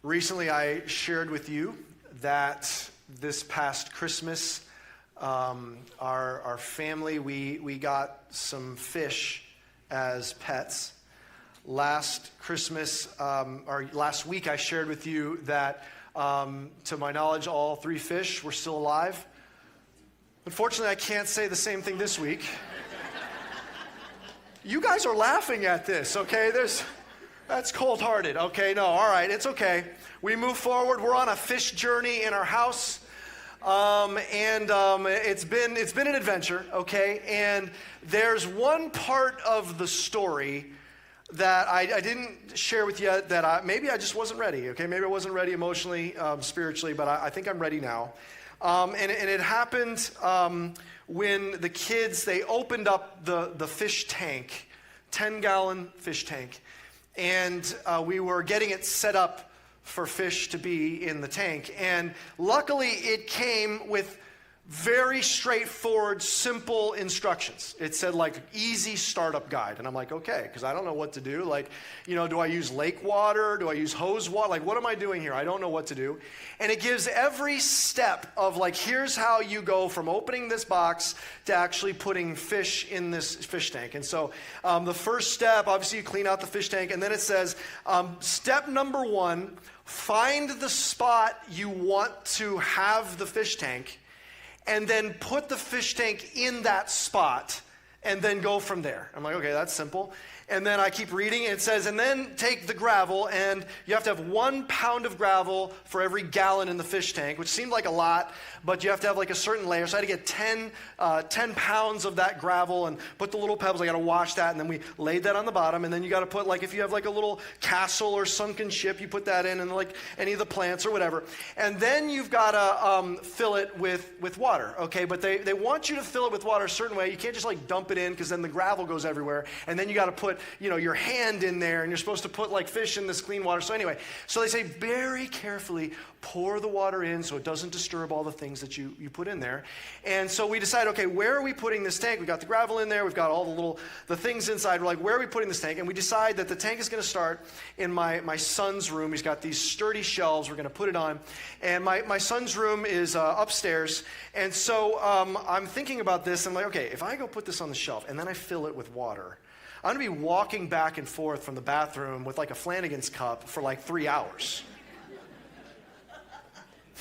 Recently, I shared with you that this past Christmas, our family, we got some fish as pets. Last Christmas, or last week, I shared with you that, to my knowledge, all 3 fish were still alive. Unfortunately, I can't say the same thing this week. You guys are laughing at this, okay? That's cold-hearted, okay? No, all right, it's okay. We move forward. We're on a fish journey in our house, and it's been an adventure, okay? And there's one part of the story that I didn't share with you that maybe I just wasn't ready, okay? Maybe I wasn't ready emotionally, spiritually, but I think I'm ready now. And it happened when the kids, they opened up the fish tank, 10-gallon fish tank, and we were getting it set up for fish to be in the tank. And luckily, it came with very straightforward, simple instructions. It said, like, easy startup guide. And I'm like, okay, because I don't know what to do. Like, do I use lake water? Do I use hose water? Like, what am I doing here? I don't know what to do. And it gives every step of, like, here's how you go from opening this box to actually putting fish in this fish tank. And so the first step, obviously, you clean out the fish tank. And then it says, step number 1, find the spot you want to have the fish tank, and then put the fish tank in that spot, and then go from there. I'm like, okay, that's simple. And then I keep reading, and it says, and then take the gravel, and you have to have 1 pound of gravel for every gallon in the fish tank, which seemed like a lot, but you have to have like a certain layer. So I had to get 10 pounds of that gravel and put the little pebbles. I got to wash that, and then we laid that on the bottom. And then you got to put, like, if you have like a little castle or sunken ship, you put that in, and like any of the plants or whatever. And then you've got to fill it with water, okay? But they want you to fill it with water a certain way. You can't just like dump it in, because then the gravel goes everywhere. And then you got to put your hand in there, and you're supposed to put like fish in this clean water. So anyway, so they say very carefully pour the water in so it doesn't disturb all the things that you put in there. And so we decide, okay, where are we putting this tank? We got the gravel in there, we've got all the things inside. We're like, where are we putting this tank? And we decide that the tank is going to start in my son's room. He's got these sturdy shelves we're going to put it on. And my son's room is upstairs. And so I'm thinking about this. I'm like, okay, if I go put this on the shelf and then I fill it with water, I'm going to be walking back and forth from the bathroom with like a Flanagan's cup for like 3 hours.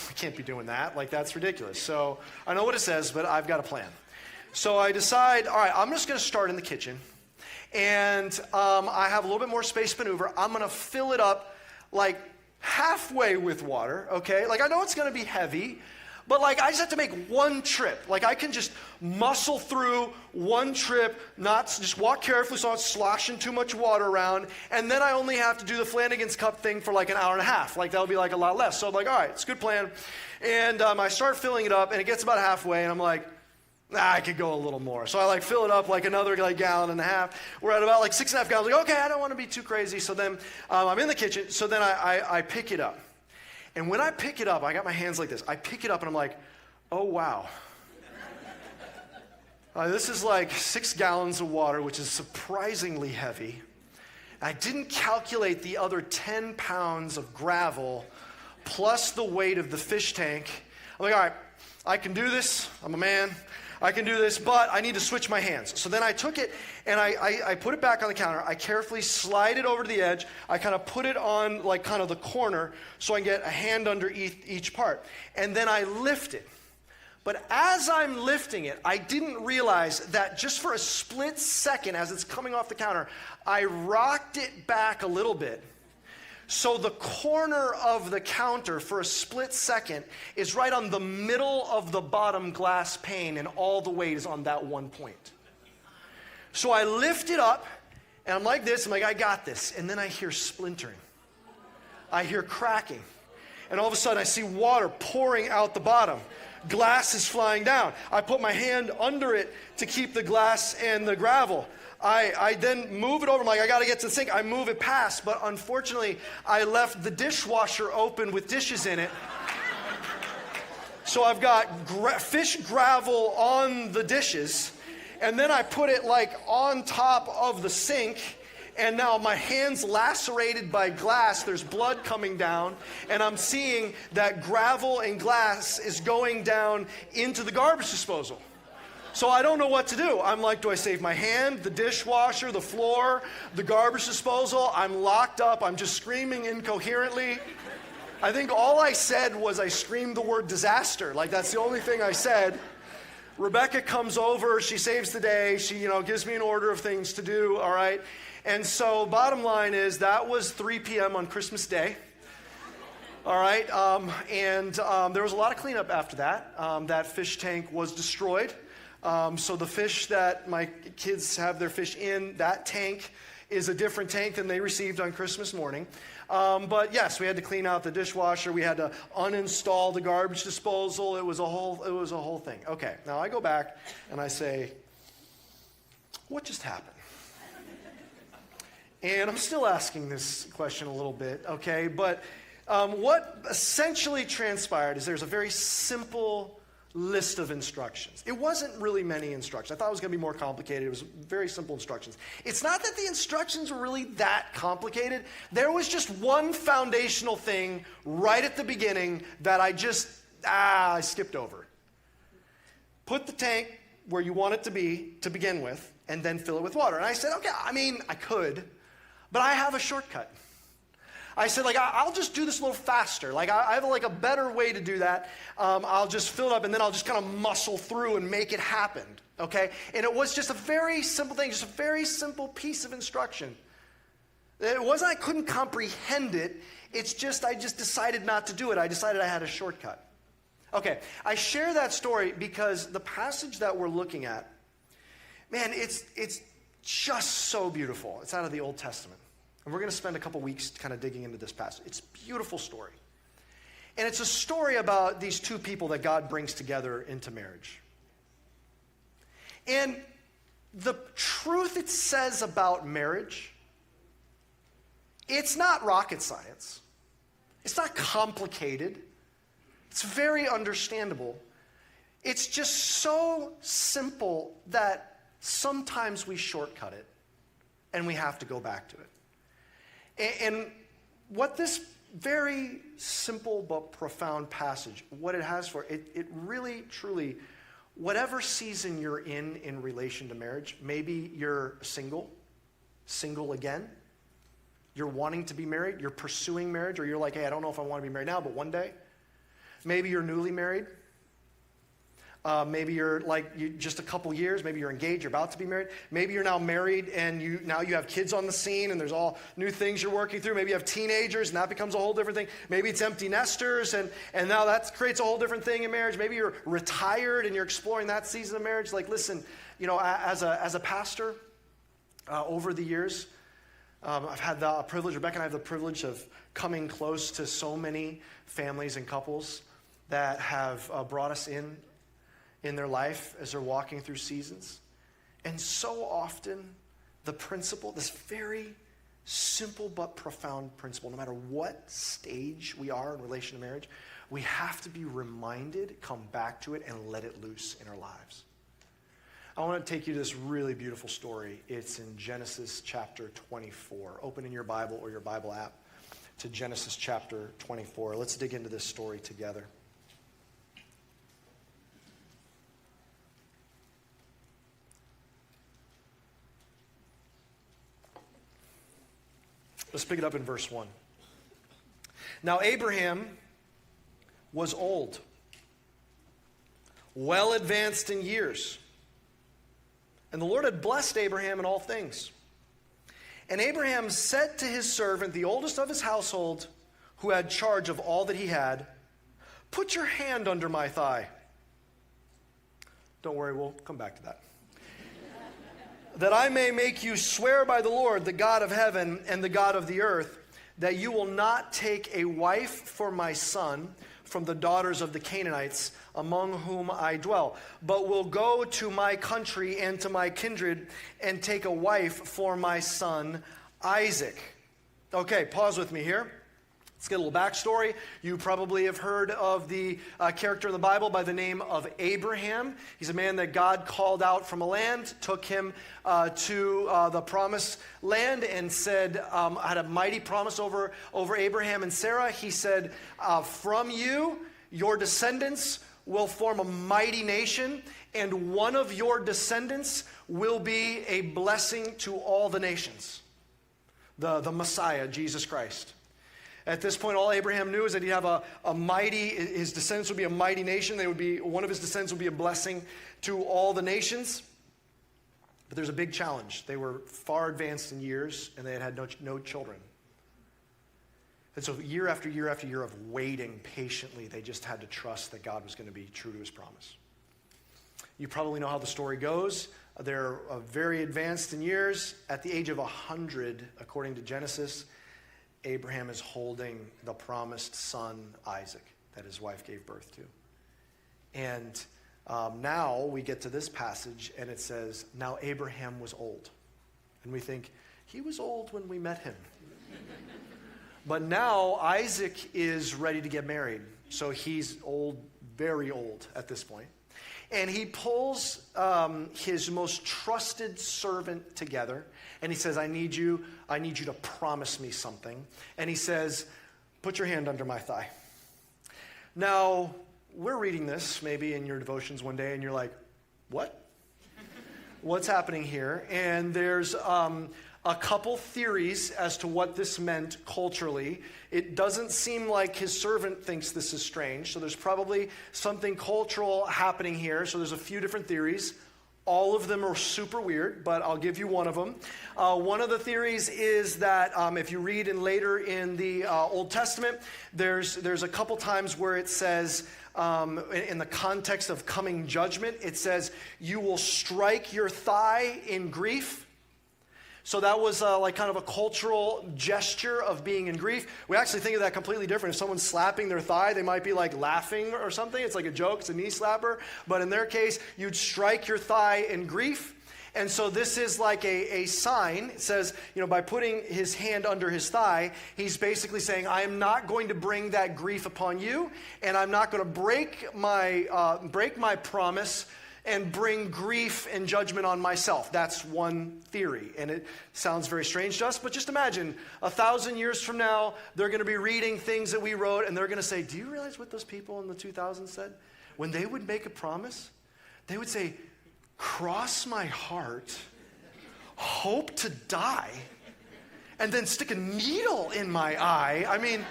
I can't be doing that. Like, that's ridiculous. So I know what it says, but I've got a plan. So I decide, all right, I'm just going to start in the kitchen. And I have a little bit more space to maneuver. I'm going to fill it up like halfway with water, okay? Like, I know it's going to be heavy, but like, I just have to make 1 trip. Like, I can just muscle through 1 trip, not just walk carefully so I'm not sloshing too much water around. And then I only have to do the Flanagan's cup thing for like an hour and a half. Like, that'll be like a lot less. So I'm like, all right, it's a good plan. And I start filling it up, and it gets about halfway, and I'm like, I could go a little more. So I like fill it up like another like gallon and a half. We're at about like 6.5 gallons. Like, okay, I don't want to be too crazy. So then I'm in the kitchen. So then I pick it up. And when I pick it up, I got my hands like this. I pick it up and I'm like, oh, wow. This is like 6 gallons of water, which is surprisingly heavy. I didn't calculate the other 10 pounds of gravel plus the weight of the fish tank. I'm like, all right, I can do this. I'm a man. I can do this, but I need to switch my hands. So then I took it and I put it back on the counter. I carefully slide it over to the edge. I kind of put it on like kind of the corner so I can get a hand under each part. And then I lift it. But as I'm lifting it, I didn't realize that just for a split second as it's coming off the counter, I rocked it back a little bit. So the corner of the counter for a split second is right on the middle of the bottom glass pane, and all the weight is on that 1 point. So I lift it up, and I'm like this. I'm like, I got this. And then I hear splintering. I hear cracking. And all of a sudden, I see water pouring out the bottom. Glass is flying down. I put my hand under it to keep the glass and the gravel. I then move it over. I'm like, I got to get to the sink. I move it past, but unfortunately, I left the dishwasher open with dishes in it. So I've got fish gravel on the dishes, and then I put it like on top of the sink, And now my hand's lacerated by glass. There's blood coming down. And I'm seeing that gravel and glass is going down into the garbage disposal. So I don't know what to do. I'm like, do I save my hand, the dishwasher, the floor, the garbage disposal? I'm locked up. I'm just screaming incoherently. I think all I said was I screamed the word disaster. Like, that's the only thing I said. Rebecca comes over. She saves the day. She, gives me an order of things to do, all right? And so bottom line is that was 3 p.m. on Christmas Day. All right? There was a lot of cleanup after that. That fish tank was destroyed. So the fish that my kids have their fish in, that tank is a different tank than they received on Christmas morning. But yes, we had to clean out the dishwasher. We had to uninstall the garbage disposal. It was a whole thing. Okay, now I go back and I say, what just happened? And I'm still asking this question a little bit, okay? But what essentially transpired is there's a very simple list of instructions. It wasn't really many instructions. I thought it was going to be more complicated. It was very simple instructions. It's not that the instructions were really that complicated. There was just one foundational thing right at the beginning that I skipped over. Put the tank where you want it to be to begin with, and then fill it with water. And I said, okay, I could, but I have a shortcut. I said, I'll just do this a little faster. I have a better way to do that. I'll just fill it up, and then I'll just kind of muscle through and make it happen, okay? And it was just a very simple thing, just a very simple piece of instruction. It wasn't I couldn't comprehend it. It's just I just decided not to do it. I decided I had a shortcut. Okay, I share that story because the passage that we're looking at, man, it's just so beautiful. It's out of the Old Testament. And we're going to spend a couple weeks kind of digging into this passage. It's a beautiful story. And it's a story about these two people that God brings together into marriage. And the truth it says about marriage, it's not rocket science. It's not complicated. It's very understandable. It's just so simple that sometimes we shortcut it and we have to go back to it. And what this very simple but profound passage, what it has for it really, truly, whatever season you're in relation to marriage, maybe you're single again, you're wanting to be married, you're pursuing marriage, or you're like, hey, I don't know if I want to be married now, but one day. Maybe you're newly married. Maybe you're just a couple years. Maybe you're engaged. You're about to be married. Maybe you're now married and now you have kids on the scene and there's all new things you're working through. Maybe you have teenagers and that becomes a whole different thing. Maybe it's empty nesters and now that creates a whole different thing in marriage. Maybe you're retired and you're exploring that season of marriage. Listen, as a pastor over the years, I've had the privilege, Rebecca and I have the privilege of coming close to so many families and couples that have brought us in their life as they're walking through seasons. And so often, the principle, this very simple but profound principle, no matter what stage we are in relation to marriage, we have to be reminded, come back to it, and let it loose in our lives. I want to take you to this really beautiful story. It's in Genesis chapter 24. Open in your Bible or your Bible app to Genesis chapter 24. Let's dig into this story together. Let's pick it up in verse 1. Now Abraham was old, well advanced in years, and the Lord had blessed Abraham in all things. And Abraham said to his servant, the oldest of his household, who had charge of all that he had, "Put your hand under my thigh." Don't worry, we'll come back to that. "That I may make you swear by the Lord, the God of heaven and the God of the earth, that you will not take a wife for my son from the daughters of the Canaanites among whom I dwell, but will go to my country and to my kindred and take a wife for my son Isaac." Okay, pause with me here. Let's get a little backstory. You probably have heard of the character in the Bible by the name of Abraham. He's a man that God called out from a land, took him to the promised land, and said, had a mighty promise over Abraham and Sarah. He said, from you, your descendants will form a mighty nation, and one of your descendants will be a blessing to all the nations. The Messiah, Jesus Christ. At this point, all Abraham knew is that he'd have a mighty, his descendants would be a mighty nation. One of his descendants would be a blessing to all the nations. But there's a big challenge. They were far advanced in years, and they had no children. And so year after year after year of waiting patiently, they just had to trust that God was going to be true to his promise. You probably know how the story goes. They're very advanced in years. At the age of 100, according to Genesis, Abraham is holding the promised son, Isaac, that his wife gave birth to. And now we get to this passage, and it says, now Abraham was old. And we think, he was old when we met him. But now Isaac is ready to get married. So he's old, very old at this point. And he pulls his most trusted servant together, and he says, I need you to promise me something. And he says, put your hand under my thigh. Now, we're reading this maybe in your devotions one day, and you're like, what? What's happening here? And there's a couple theories as to what this meant culturally. It doesn't seem like his servant thinks this is strange, so there's probably something cultural happening here. So there's a few different theories. All of them are super weird, but I'll give you one of them. One of the theories is that if you read later in the Old Testament, there's a couple times where it says, in the context of coming judgment, it says, you will strike your thigh in grief. So that was like kind of a cultural gesture of being in grief. We actually think of that completely different. If someone's slapping their thigh, they might be like laughing or something. It's like a joke. It's a knee slapper. But in their case, you'd strike your thigh in grief. And so this is like a sign. It says, by putting his hand under his thigh, he's basically saying, I am not going to bring that grief upon you, and I'm not going to break my promise and bring grief and judgment on myself. That's one theory, and it sounds very strange to us, but just imagine 1,000 years from now, they're going to be reading things that we wrote, and they're going to say, do you realize what those people in the 2000s said? When they would make a promise, they would say, cross my heart, hope to die, and then stick a needle in my eye. I mean,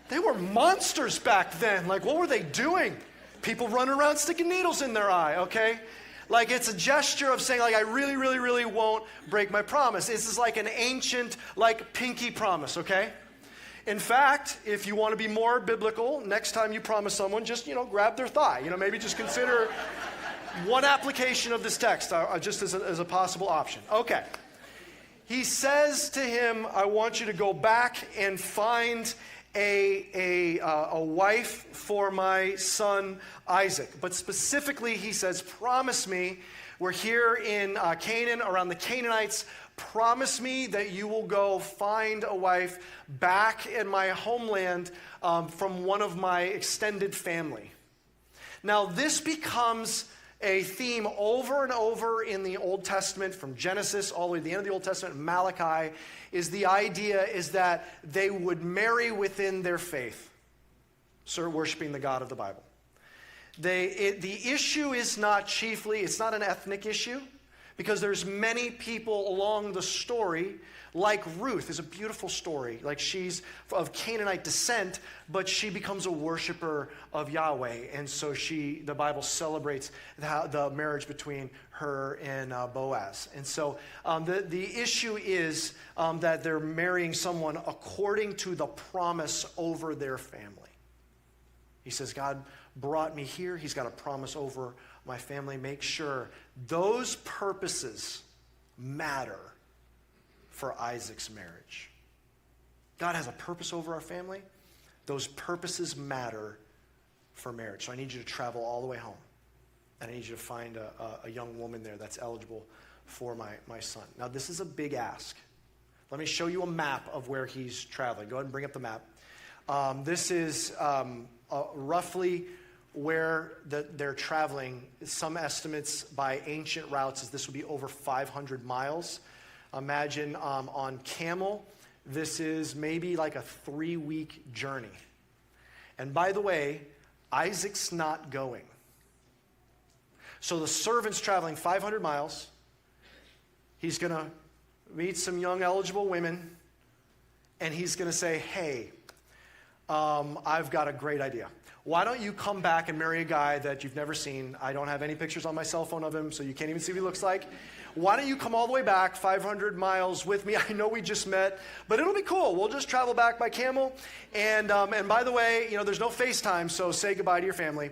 they were monsters back then. Like, what were they doing? People run around sticking needles in their eye, okay? Like, it's a gesture of saying, like, I really, really, really won't break my promise. This is like an ancient, like, pinky promise, okay? In fact, if you want to be more biblical, next time you promise someone, just, grab their thigh. Maybe just consider one application of this text, just as a possible option. Okay. He says to him, I want you to go back and find a wife for my son Isaac. But specifically, he says, promise me, we're here in Canaan, around the Canaanites, promise me that you will go find a wife back in my homeland from one of my extended family. Now, this becomes a theme over and over in the Old Testament, from Genesis all the way to the end of the Old Testament, Malachi, is the idea is that they would marry within their faith, worshiping the God of the Bible. The issue is not chiefly, it's not an ethnic issue, because there's many people along the story, like Ruth is a beautiful story. Like, she's of Canaanite descent, but she becomes a worshiper of Yahweh. And so the Bible celebrates the marriage between her and Boaz. And so the issue is that they're marrying someone according to the promise over their family. He says, God brought me here. He's got a promise over my family. Make sure those purposes matter for Isaac's marriage. God has a purpose over our family. Those purposes matter for marriage. So I need you to travel all the way home. And I need you to find a young woman there that's eligible for my son. Now, this is a big ask. Let me show you a map of where he's traveling. Go ahead and bring up the map. This is roughly where they're traveling. Some estimates by ancient routes is this would be over 500 miles. Imagine on camel, this is maybe like a 3-week journey. And by the way, Isaac's not going. So the servant's traveling 500 miles. He's going to meet some young eligible women, and he's going to say, hey, I've got a great idea. Why don't you come back and marry a guy that you've never seen? I don't have any pictures on my cell phone of him, so you can't even see what he looks like. Why don't you come all the way back 500 miles with me? I know we just met, but it'll be cool. We'll just travel back by camel. And by the way, there's no FaceTime, so say goodbye to your family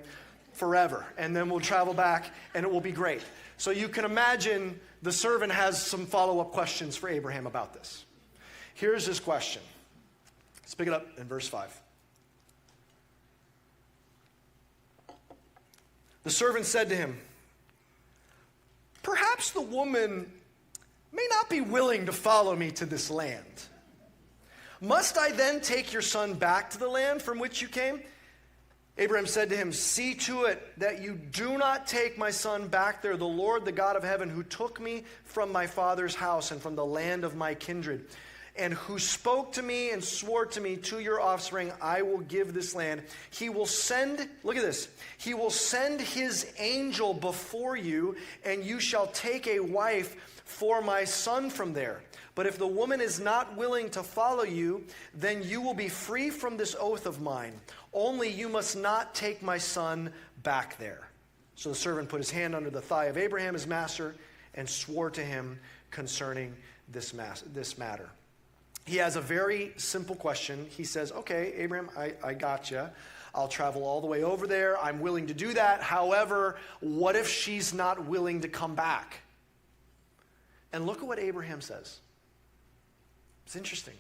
forever. And then we'll travel back, and it will be great. So you can imagine the servant has some follow-up questions for Abraham about this. Here's his question. Let's pick it up in verse 5. The servant said to him, perhaps the woman may not be willing to follow me to this land. Must I then take your son back to the land from which you came? Abraham said to him, see to it that you do not take my son back there. The Lord, the God of heaven, who took me from my father's house and from the land of my kindred, and who spoke to me and swore to me, to your offspring, I will give this land. He will send, look at this, he will send his angel before you, and you shall take a wife for my son from there. But if the woman is not willing to follow you, then you will be free from this oath of mine. Only you must not take my son back there. So the servant put his hand under the thigh of Abraham, his master, and swore to him concerning this matter. He has a very simple question. He says, okay, Abraham, I got you. I'll travel all the way over there. I'm willing to do that. However, what if she's not willing to come back? And look at what Abraham says. It's interesting.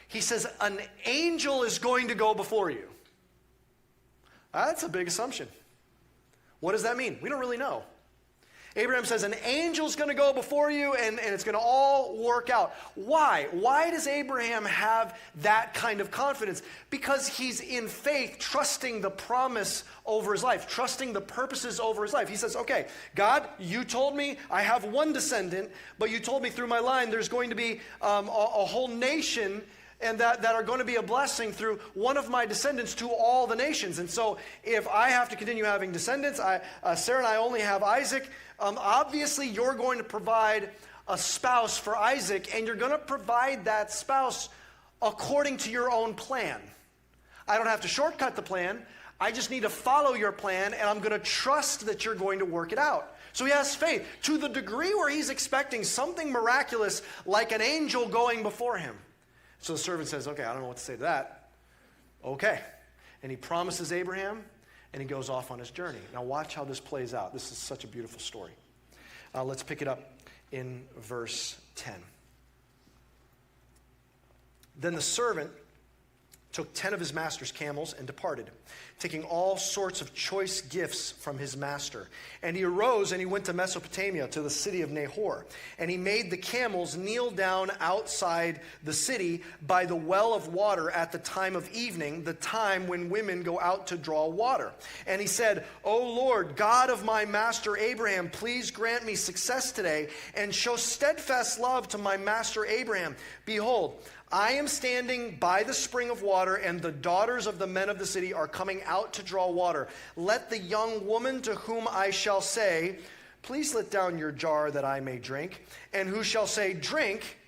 He says, an angel is going to go before you. That's a big assumption. What does that mean? We don't really know. Abraham says, an angel's going to go before you, and it's going to all work out. Why? Why does Abraham have that kind of confidence? Because he's in faith, trusting the promise over his life, trusting the purposes over his life. He says, okay, God, you told me I have one descendant, but you told me through my line there's going to be a whole nation and that are going to be a blessing through one of my descendants to all the nations. And so if I have to continue having descendants, Sarah and I only have Isaac, obviously you're going to provide a spouse for Isaac, and you're going to provide that spouse according to your own plan. I don't have to shortcut the plan. I just need to follow your plan, and I'm going to trust that you're going to work it out. So he has faith to the degree where he's expecting something miraculous like an angel going before him. So the servant says, okay, I don't know what to say to that. Okay. And he promises Abraham, and he goes off on his journey. Now watch how this plays out. This is such a beautiful story. Let's pick it up in verse 10. Then the servant took 10 of his master's camels and departed, taking all sorts of choice gifts from his master. And he arose and he went to Mesopotamia, to the city of Nahor. And he made the camels kneel down outside the city by the well of water at the time of evening, the time when women go out to draw water. And he said, O Lord, God of my master Abraham, please grant me success today and show steadfast love to my master Abraham. Behold, I am standing by the spring of water, and the daughters of the men of the city are coming out to draw water. Let the young woman to whom I shall say, please let down your jar that I may drink, and who shall say, drink,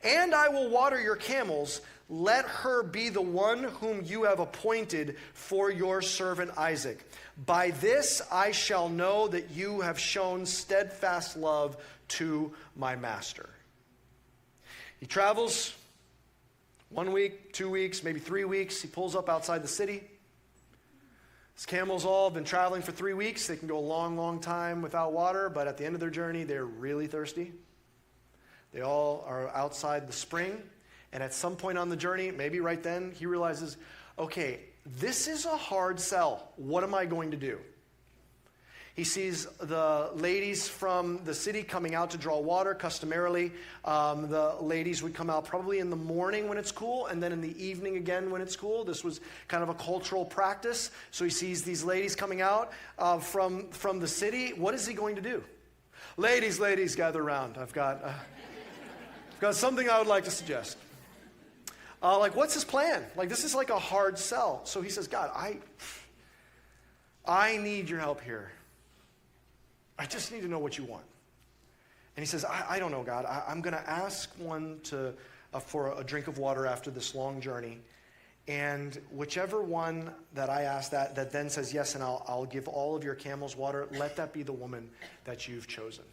and I will water your camels, let her be the one whom you have appointed for your servant Isaac. By this I shall know that you have shown steadfast love to my master. He travels 1 week, 2 weeks, maybe 3 weeks. He pulls up outside the city. His camels all have been traveling for 3 weeks. They can go a long, long time without water, but at the end of their journey, they're really thirsty. They all are outside the spring, and at some point on the journey, maybe right then, he realizes, okay, this is a hard sell. What am I going to do? He sees the ladies from the city coming out to draw water. Customarily, the ladies would come out probably in the morning when it's cool, and then in the evening again when it's cool. This was kind of a cultural practice. So he sees these ladies coming out from the city. What is he going to do? Ladies, gather around. I've got something I would like to suggest. What's his plan? This is like a hard sell. So he says, God, I need your help here. I just need to know what you want. And he says, I don't know, God. I'm going to ask one for a drink of water after this long journey. And whichever one that I ask that then says yes, and I'll give all of your camels water, let that be the woman that you've chosen.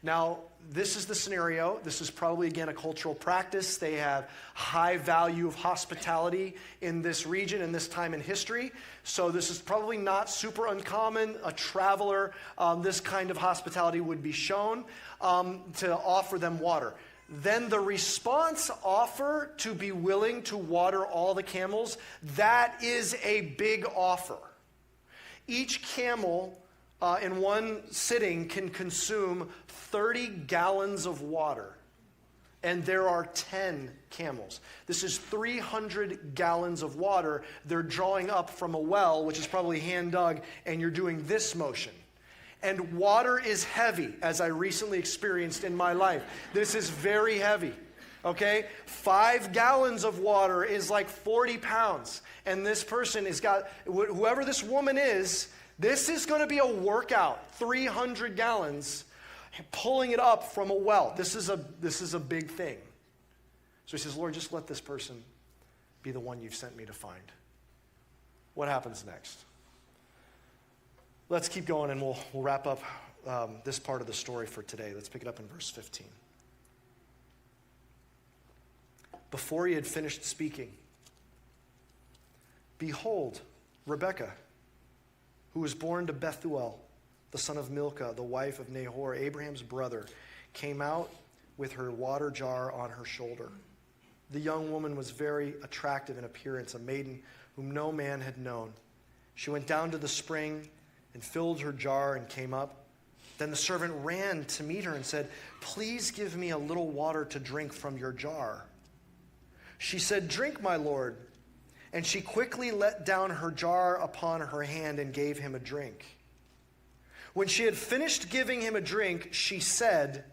Now, this is the scenario. This is probably, again, a cultural practice. They have high value of hospitality in this region in this time in history. So this is probably not super uncommon. A traveler, this kind of hospitality would be shown to offer them water. Then the response offer to be willing to water all the camels, that is a big offer. Each camel in one sitting can consume 30 gallons of water. And there are 10 camels. This is 300 gallons of water they're drawing up from a well, which is probably hand dug, and you're doing this motion. And water is heavy, as I recently experienced in my life. This is very heavy, okay? 5 gallons of water is like 40 pounds. And this person has got, whoever this woman is, this is going to be a workout, 300 gallons, pulling it up from a well. This is a big thing. So he says, Lord, just let this person be the one you've sent me to find. What happens next? Let's keep going, and we'll wrap up this part of the story for today. Let's pick it up in verse 15. Before he had finished speaking, behold, Rebekah, who was born to Bethuel, the son of Milcah, the wife of Nahor, Abraham's brother, came out with her water jar on her shoulder. The young woman was very attractive in appearance, a maiden whom no man had known. She went down to the spring and filled her jar and came up. Then the servant ran to meet her and said, "Please give me a little water to drink from your jar." She said, "Drink, my lord." And she quickly let down her jar upon her hand and gave him a drink. When she had finished giving him a drink, she said,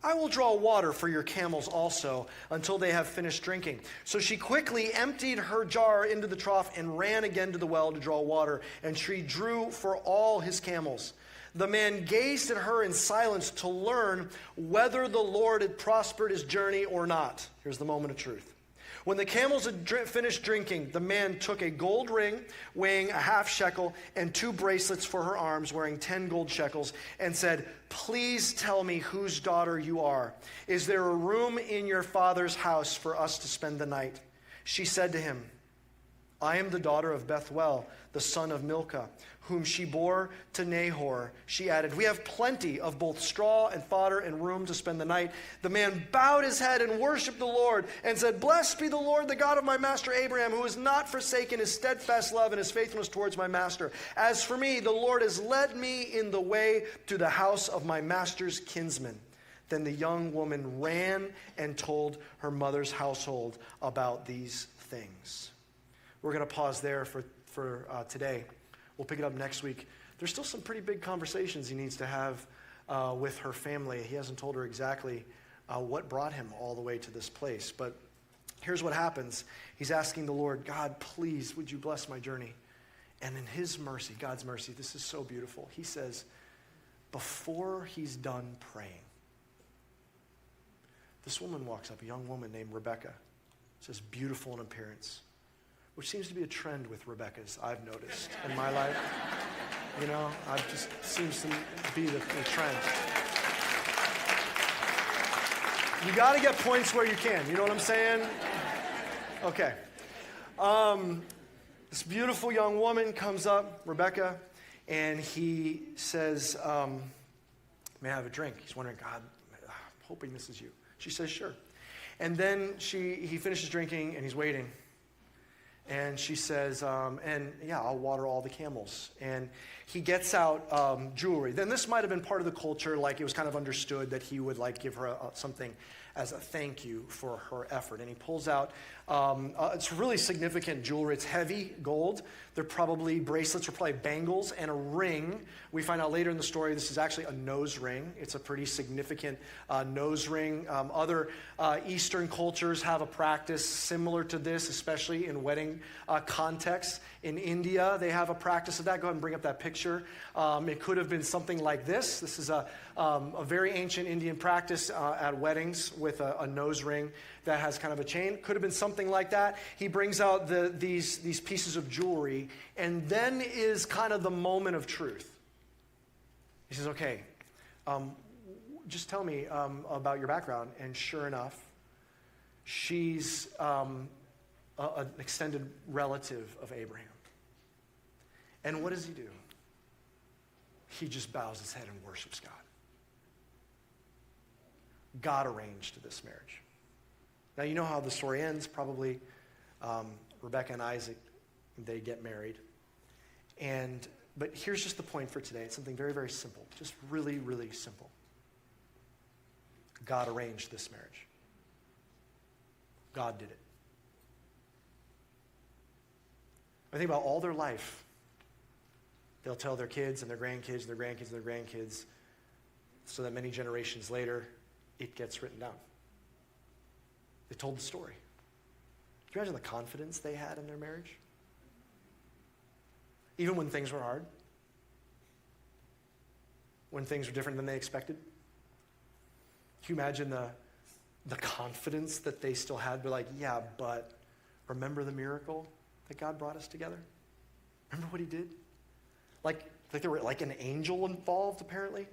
"I will draw water for your camels also until they have finished drinking." So she quickly emptied her jar into the trough and ran again to the well to draw water, and she drew for all his camels. The man gazed at her in silence to learn whether the Lord had prospered his journey or not. Here's the moment of truth. When the camels had finished drinking, the man took a gold ring weighing a half shekel and 2 bracelets for her arms weighing 10 gold shekels and said, "Please tell me whose daughter you are. Is there a room in your father's house for us to spend the night?" She said to him, "I am the daughter of Bethuel, the son of Milcah, whom she bore to Nahor." She added, "We have plenty of both straw and fodder and room to spend the night." The man bowed his head and worshipped the Lord and said, "Blessed be the Lord, the God of my master Abraham, who has not forsaken his steadfast love and his faithfulness towards my master. As for me, the Lord has led me in the way to the house of my master's kinsman." Then the young woman ran and told her mother's household about these things. We're going to pause there for today. We'll pick it up next week. There's still some pretty big conversations he needs to have with her family. He hasn't told her exactly what brought him all the way to this place. But here's what happens. He's asking the Lord, "God, please, would you bless my journey?" And in his mercy, God's mercy, this is so beautiful. He says, before he's done praying, this woman walks up, a young woman named Rebekah. Says beautiful in appearance, which seems to be a trend with Rebekahs, I've noticed in my life. You know, it just seems to be the trend. You got to get points where you can. You know what I'm saying? Okay. This beautiful young woman comes up, Rebekah, and he says, "May I have a drink?" He's wondering, "God, I'm hoping this is you." She says, "Sure." And then he finishes drinking, and he's waiting. And she says, and yeah, I'll water all the camels. And he gets out jewelry. Then this might have been part of the culture, like it was kind of understood that he would like give her something as a thank you for her effort. And he pulls out, it's really significant jewelry. It's heavy gold. They're probably bracelets or probably bangles and a ring. We find out later in the story this is actually a nose ring. It's a pretty significant nose ring. Other Eastern cultures have a practice similar to this, especially in wedding contexts. In India, they have a practice of that. Go ahead and bring up that picture. It could have been something like this. This is a very ancient Indian practice at weddings with a nose ring that has kind of a chain. Could have been something like that. He brings out these pieces of jewelry, and then is kind of the moment of truth. He says, okay, just tell me about your background. And sure enough, she's an extended relative of Abraham. And what does he do? He just bows his head and worships God. God arranged this marriage. Now, you know how the story ends. Probably Rebecca and Isaac, they get married. But here's just the point for today. It's something very, very simple. Just really, really simple. God arranged this marriage. God did it. I think about all their life. They'll tell their kids and their grandkids and their grandkids and their grandkids so that many generations later, it gets written down. They told the story. Can you imagine the confidence they had in their marriage? Even when things were hard? When things were different than they expected? Can you imagine the confidence that they still had? Be like, yeah, but remember the miracle that God brought us together? Remember what he did? Like there were like an angel involved, apparently.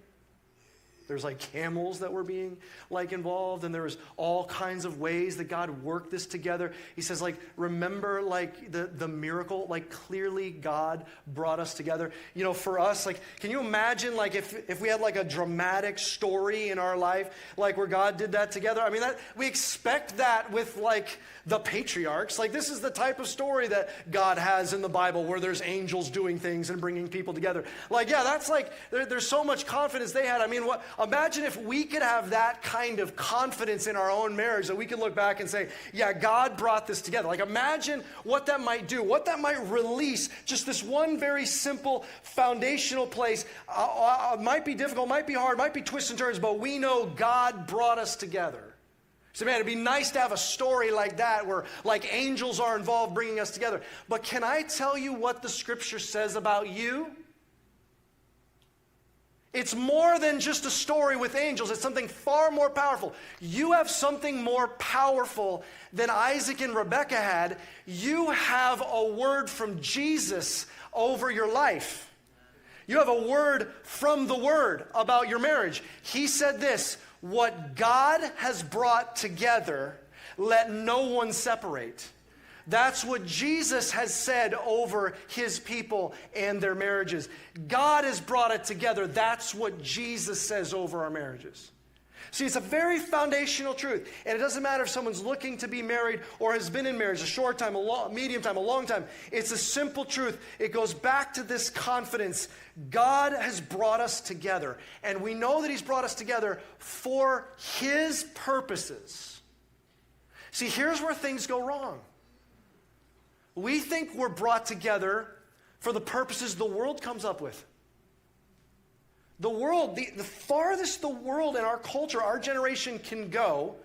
There's like camels that were being like involved, and there was all kinds of ways that God worked this together. He says, like, remember like the miracle, like clearly God brought us together. You know, for us, like, can you imagine like if we had like a dramatic story in our life, like where God did that together? I mean, that we expect that with like the patriarchs. Like, this is the type of story that God has in the Bible where there's angels doing things and bringing people together. Like, yeah, that's like, there's so much confidence they had. I mean, imagine if we could have that kind of confidence in our own marriage that we could look back and say, yeah, God brought this together. Like, imagine what that might do, what that might release. Just this one very simple foundational place. Might be difficult, might be hard, might be twists and turns, but we know God brought us together. So, man, it'd be nice to have a story like that where like angels are involved bringing us together. But can I tell you what the scripture says about you? It's more than just a story with angels. It's something far more powerful. You have something more powerful than Isaac and Rebekah had. You have a word from Jesus over your life. You have a word from the Word about your marriage. He said this, what God has brought together, let no one separate. That's what Jesus has said over his people and their marriages. God has brought it together. That's what Jesus says over our marriages. See, it's a very foundational truth. And it doesn't matter if someone's looking to be married or has been in marriage a short time, a medium time, a long time. It's a simple truth. It goes back to this confidence. God has brought us together. And we know that he's brought us together for his purposes. See, here's where things go wrong. We think we're brought together for the purposes the world comes up with. The world, the farthest the world and our culture, our generation can go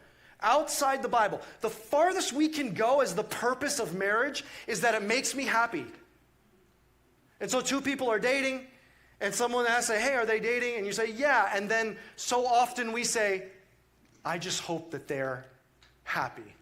outside the Bible, the farthest we can go as the purpose of marriage is that it makes me happy. And so two people are dating, and someone asks, hey, are they dating? And you say, yeah. And then so often we say, I just hope that they're happy.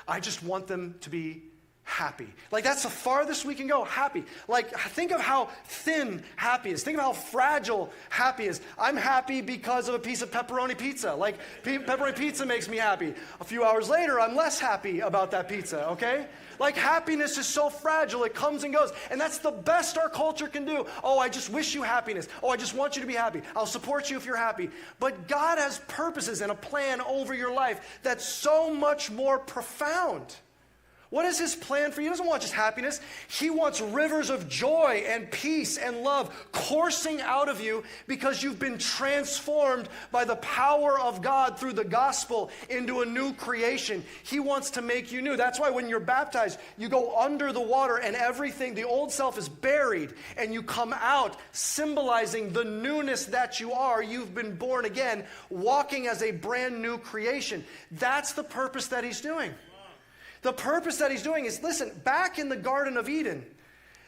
I just want them to be happy. Like, that's the farthest we can go, happy. Like, think of how thin happy is. Think of how fragile happy is. I'm happy because of a piece of pepperoni pizza. Like, pepperoni pizza makes me happy. A few hours later, I'm less happy about that pizza, okay? Like, happiness is so fragile, it comes and goes. And that's the best our culture can do. Oh, I just wish you happiness. Oh, I just want you to be happy. I'll support you if you're happy. But God has purposes and a plan over your life that's so much more profound. What is his plan for you? He doesn't want just happiness. He wants rivers of joy and peace and love coursing out of you because you've been transformed by the power of God through the gospel into a new creation. He wants to make you new. That's why when you're baptized, you go under the water and everything, the old self is buried, and you come out symbolizing the newness that you are. You've been born again, walking as a brand new creation. That's the purpose that he's doing. The purpose that he's doing is, listen, back in the Garden of Eden,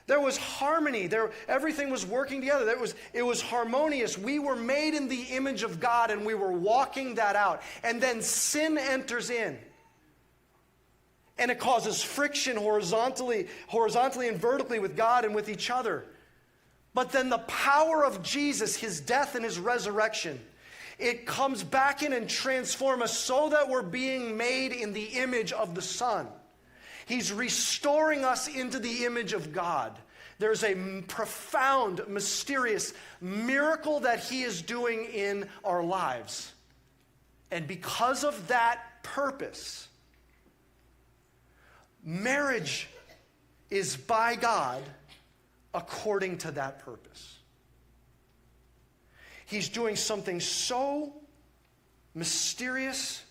there was harmony. Everything was working together. It was harmonious. We were made in the image of God, and we were walking that out. And then sin enters in. And it causes friction horizontally and vertically with God and with each other. But then the power of Jesus, his death and his resurrection, it comes back in and transforms us so that we're being made in the image of the Son. He's restoring us into the image of God. There's a profound, mysterious miracle that he is doing in our lives. And because of that purpose, marriage is by God according to that purpose. He's doing something so mysterious.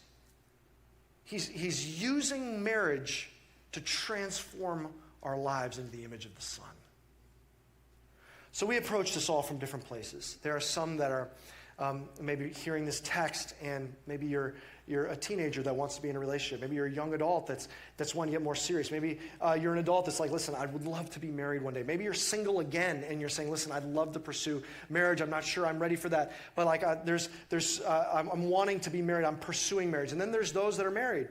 He's using marriage to transform our lives into the image of the Son. So we approach this all from different places. There are some that are maybe hearing this text, and maybe you're a teenager that wants to be in a relationship. Maybe you're a young adult that's wanting to get more serious. Maybe you're an adult that's like, listen, I would love to be married one day. Maybe you're single again, and you're saying, listen, I'd love to pursue marriage. I'm not sure I'm ready for that. But I'm wanting to be married. I'm pursuing marriage. And then there's those that are married.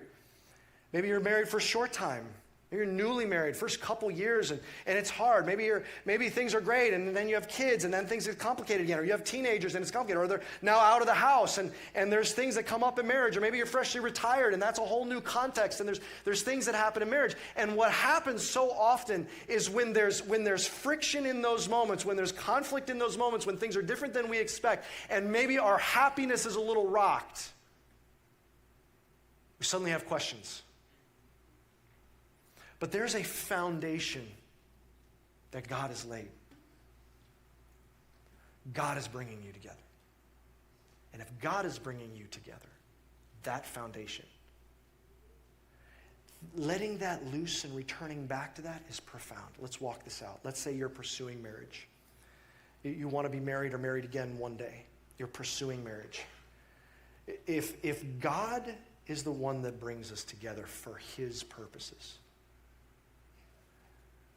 Maybe you're married for a short time. Maybe you're newly married, first couple years, and it's hard. Maybe things are great, and then you have kids, and then things get complicated again. Or you have teenagers, and it's complicated. Or they're now out of the house, and there's things that come up in marriage. Or maybe you're freshly retired, and that's a whole new context. And there's things that happen in marriage. And what happens so often is when there's friction in those moments, when there's conflict in those moments, when things are different than we expect, and maybe our happiness is a little rocked, we suddenly have questions. But there's a foundation that God has laid. God is bringing you together. And if God is bringing you together, that foundation, letting that loose and returning back to that is profound. Let's walk this out. Let's say you're pursuing marriage. You want to be married or married again one day. You're pursuing marriage. If God is the one that brings us together for his purposes,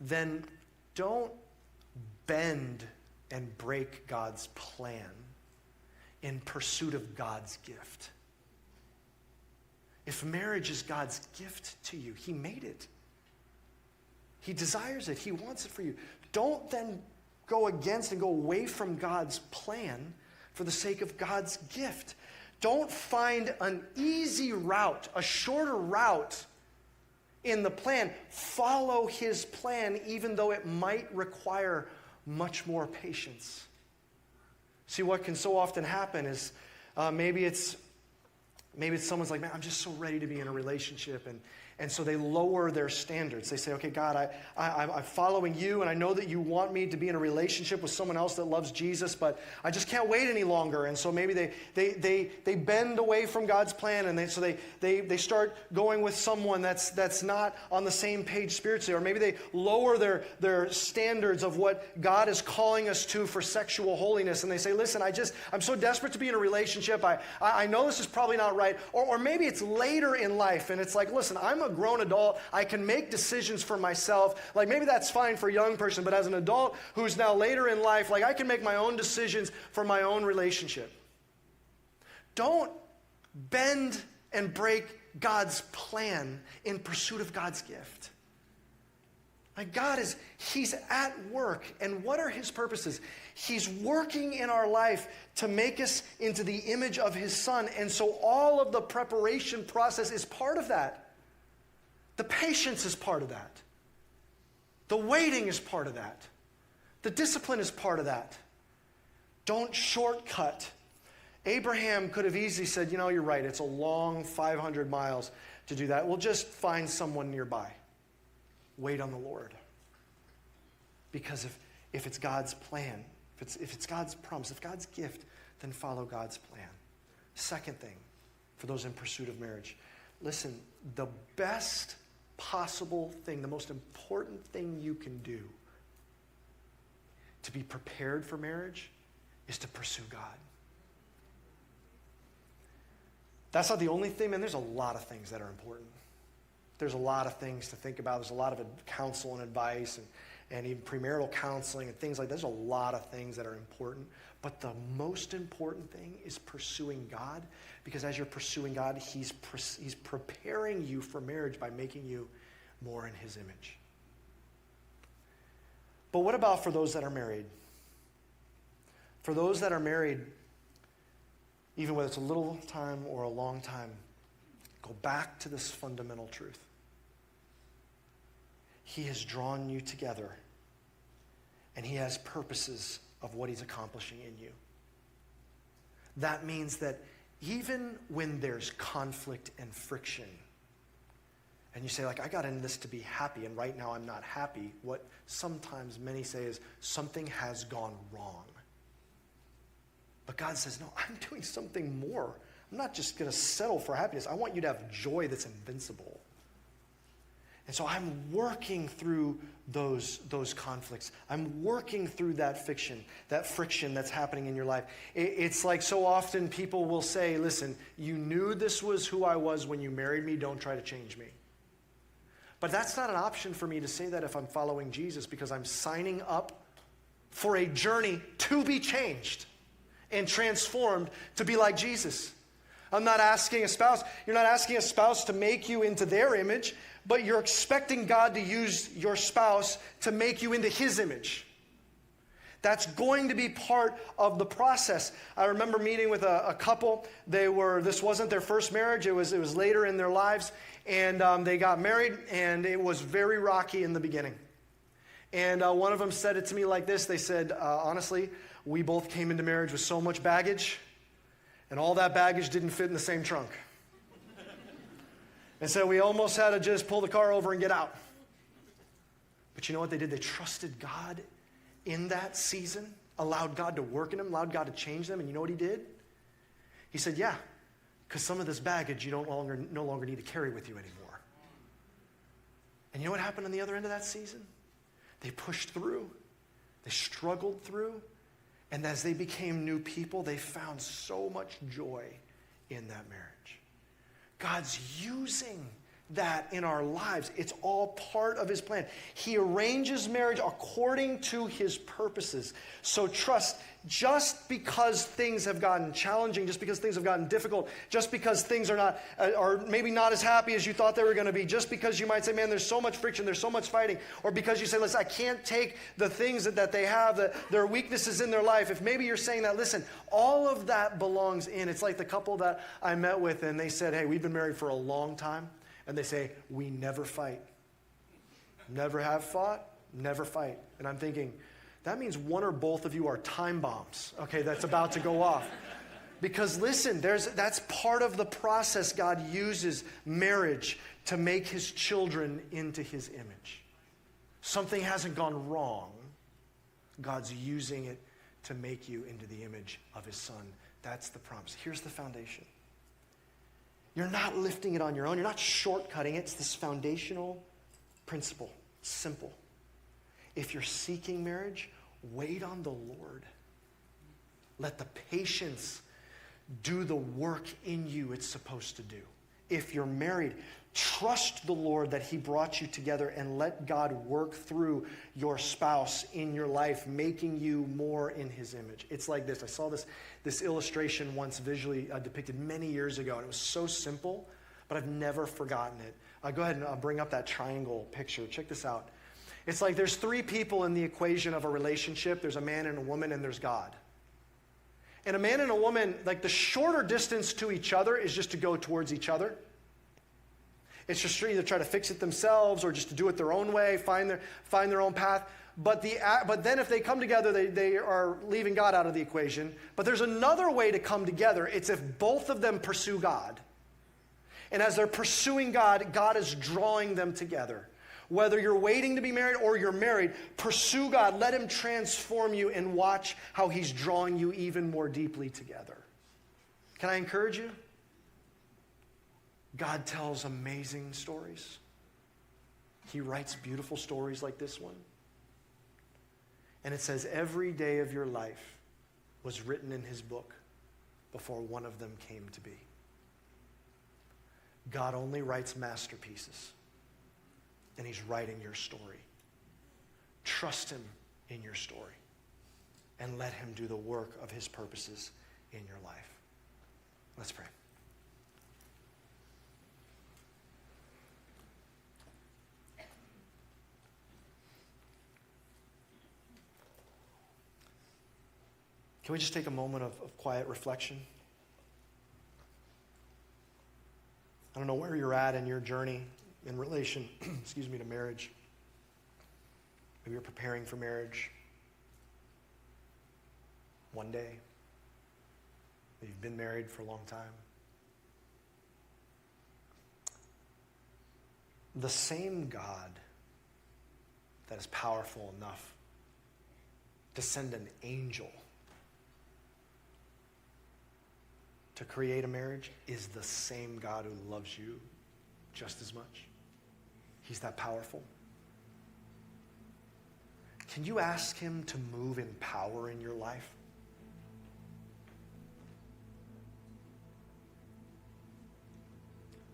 then don't bend and break God's plan in pursuit of God's gift. If marriage is God's gift to you, he made it. He desires it. He wants it for you. Don't then go against and go away from God's plan for the sake of God's gift. Don't find an easy route, a shorter route in the plan. Follow his plan, even though it might require much more patience. See, what can so often happen is maybe it's someone's like, man, I'm just so ready to be in a relationship, and so they lower their standards. They say, okay, God, I'm following you, and I know that you want me to be in a relationship with someone else that loves Jesus, but I just can't wait any longer. And so maybe they bend away from God's plan, and they start going with someone that's not on the same page spiritually, or maybe they lower their standards of what God is calling us to for sexual holiness, and they say, listen, I'm so desperate to be in a relationship. I know this is probably not right. Or maybe it's later in life, and it's like, listen, I'm a grown adult. I can make decisions for myself. Like, maybe that's fine for a young person, but as an adult who's now later in life, like, I can make my own decisions for my own relationship. Don't bend and break God's plan in pursuit of God's gift. Like, he's at work. And what are his purposes? He's working in our life to make us into the image of his Son. And so all of the preparation process is part of that. The patience is part of that. The waiting is part of that. The discipline is part of that. Don't shortcut. Abraham could have easily said, you're right, it's a long 500 miles to do that. We'll just find someone nearby. wait on the Lord. Because if it's God's plan, if it's God's promise, if God's gift, then follow God's plan. Second thing, for those in pursuit of marriage, listen, the best possible thing, the most important thing you can do to be prepared for marriage is to pursue God. That's not the only thing, man. There's a lot of things that are important. There's a lot of things to think about. There's a lot of counsel and advice and even premarital counseling and things like that. There's a lot of things that are important. But the most important thing is pursuing God, because as you're pursuing God, he's preparing you for marriage by making you more in his image. But what about for those that are married? For those that are married, even whether it's a little time or a long time, go back to this fundamental truth. He has drawn you together, and he has purposes of what he's accomplishing in you. That means that even when there's conflict and friction, and you say, like, I got in this to be happy, and right now I'm not happy, what sometimes many say is, something has gone wrong. But God says, no, I'm doing something more. I'm not just going to settle for happiness. I want you to have joy that's invincible. And so I'm working through those conflicts. I'm working through that friction that's happening in your life. It's like so often people will say, listen, you knew this was who I was when you married me. Don't try to change me. But that's not an option for me to say that if I'm following Jesus, because I'm signing up for a journey to be changed and transformed to be like Jesus. I'm not asking a spouse, you're not asking a spouse to make you into their image, but you're expecting God to use your spouse to make you into his image. That's going to be part of the process. I remember meeting with a couple. This wasn't their first marriage. It was later in their lives. And they got married, and it was very rocky in the beginning. And one of them said it to me like this. They said, honestly, we both came into marriage with so much baggage, and all that baggage didn't fit in the same trunk. And so we almost had to just pull the car over and get out. But you know what they did? They trusted God in that season, allowed God to work in them, allowed God to change them. And you know what he did? He said, yeah, because some of this baggage you no longer need to carry with you anymore. And you know what happened on the other end of that season? They pushed through. They struggled through. And as they became new people, they found so much joy in that marriage. God's using that in our lives. It's all part of his plan. He arranges marriage according to his purposes. So trust, just because things have gotten challenging, just because things have gotten difficult, just because things are maybe not as happy as you thought they were going to be, just because you might say, man, there's so much friction, there's so much fighting, or because you say, listen, I can't take the things that they have, their weaknesses in their life. If maybe you're saying that, listen, all of that belongs in. It's like the couple that I met with, and they said, hey, we've been married for a long time. And they say, we never fight. Never have fought, never fight. And I'm thinking, that means one or both of you are time bombs, okay, that's about to go off. Because listen, that's part of the process. God uses marriage to make his children into his image. Something hasn't gone wrong. God's using it to make you into the image of his son. That's the promise. Here's the foundation. You're not lifting it on your own. You're not shortcutting it. It's this foundational principle. Simple. If you're seeking marriage, wait on the Lord. Let the patience do the work in you it's supposed to do. If you're married, trust the Lord that he brought you together, and let God work through your spouse in your life, making you more in his image. It's like this. I saw this illustration once visually depicted many years ago, and it was so simple, but I've never forgotten it. Go ahead and bring up that triangle picture. Check this out. It's like there's three people in the equation of a relationship. There's a man and a woman, and there's God. And a man and a woman, like the shorter distance to each other is just to go towards each other. It's just to either try to fix it themselves or just to do it their own way, find their own path. But then if they come together, they are leaving God out of the equation. But there's another way to come together. It's if both of them pursue God. And as they're pursuing God, God is drawing them together. Whether you're waiting to be married or you're married, pursue God. Let him transform you and watch how he's drawing you even more deeply together. Can I encourage you? God tells amazing stories. He writes beautiful stories like this one. And it says every day of your life was written in his book before one of them came to be. God only writes masterpieces, and he's writing your story. Trust him in your story, and let him do the work of his purposes in your life. Let's pray. Can we just take a moment of quiet reflection? I don't know where you're at in your journey in relation, to marriage. Maybe you're preparing for marriage one day. Maybe you've been married for a long time. The same God that is powerful enough to send an angel to create a marriage is the same God who loves you just as much. He's that powerful. Can you ask him to move in power in your life?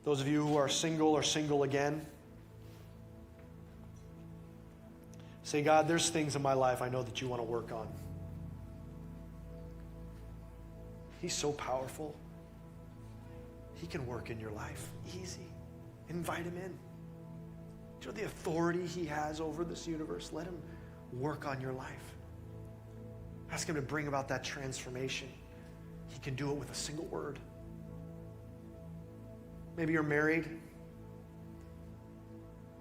Those of you who are single or single again, say, God, there's things in my life I know that you want to work on. He's so powerful. He can work in your life. Easy. Invite him in. Do you know the authority he has over this universe? Let him work on your life. Ask him to bring about that transformation. He can do it with a single word. Maybe you're married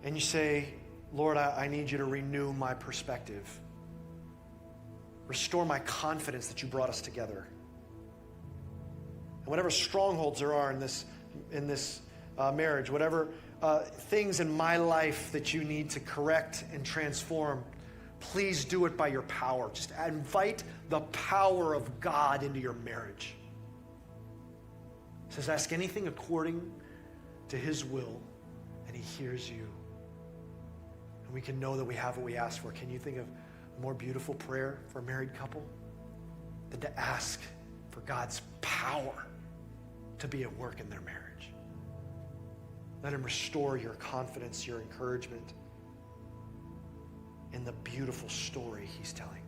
and you say, Lord, I need you to renew my perspective. Restore my confidence that you brought us together. And whatever strongholds there are in this marriage, whatever things in my life that you need to correct and transform, please do it by your power. Just invite the power of God into your marriage. It says, ask anything according to his will, and he hears you. And we can know that we have what we ask for. Can you think of a more beautiful prayer for a married couple than to ask for God's power to be at work in their marriage? Let him restore your confidence, your encouragement in the beautiful story he's telling.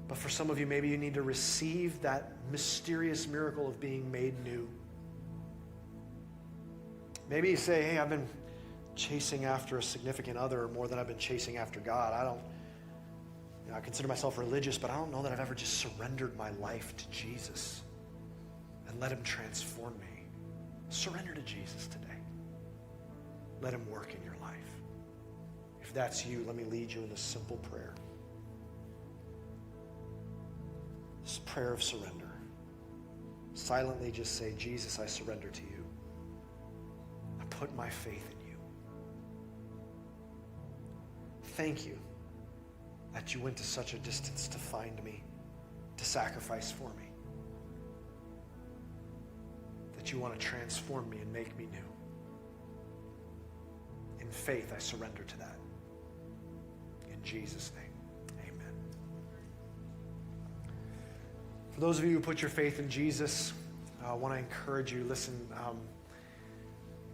But for some of you, maybe you need to receive that mysterious miracle of being made new. Maybe you say, hey, I've been chasing after a significant other more than I've been chasing after God. I consider myself religious, but I don't know that I've ever just surrendered my life to Jesus and let him transform me. Surrender to Jesus today. Let him work in your life. If that's you, let me lead you in this simple prayer. This prayer of surrender. Silently just say, Jesus, I surrender to you. I put my faith in you. Thank you that you went to such a distance to find me, to sacrifice for me. That you want to transform me and make me new. In faith, I surrender to that. In Jesus' name, amen. For those of you who put your faith in Jesus, I want to encourage you, listen,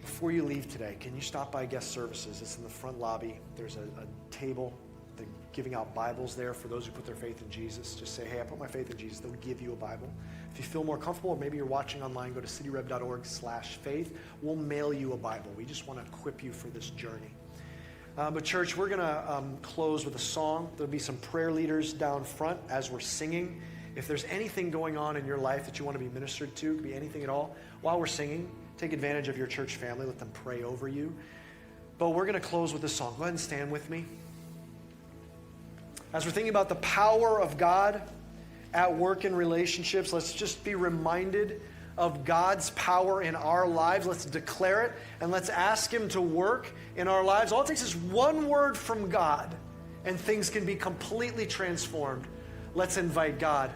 before you leave today, can you stop by guest services? It's in the front lobby. There's a table. They're giving out Bibles there for those who put their faith in Jesus. Just say, hey, I put my faith in Jesus. They'll give you a Bible. If you feel more comfortable, or maybe you're watching online, go to cityrev.org/faith. We'll mail you a Bible. We just want to equip you for this journey. But church, we're going to close with a song. There'll be some prayer leaders down front as we're singing. If there's anything going on in your life that you want to be ministered to, it could be anything at all, while we're singing, take advantage of your church family. Let them pray over you. But we're going to close with this song. Go ahead and stand with me. As we're thinking about the power of God at work in relationships, let's just be reminded of God's power in our lives. Let's declare it, and let's ask him to work in our lives. All it takes is one word from God, and things can be completely transformed. Let's invite God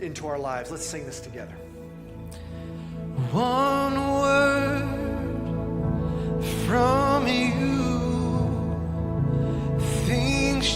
into our lives. Let's sing this together. One word from you.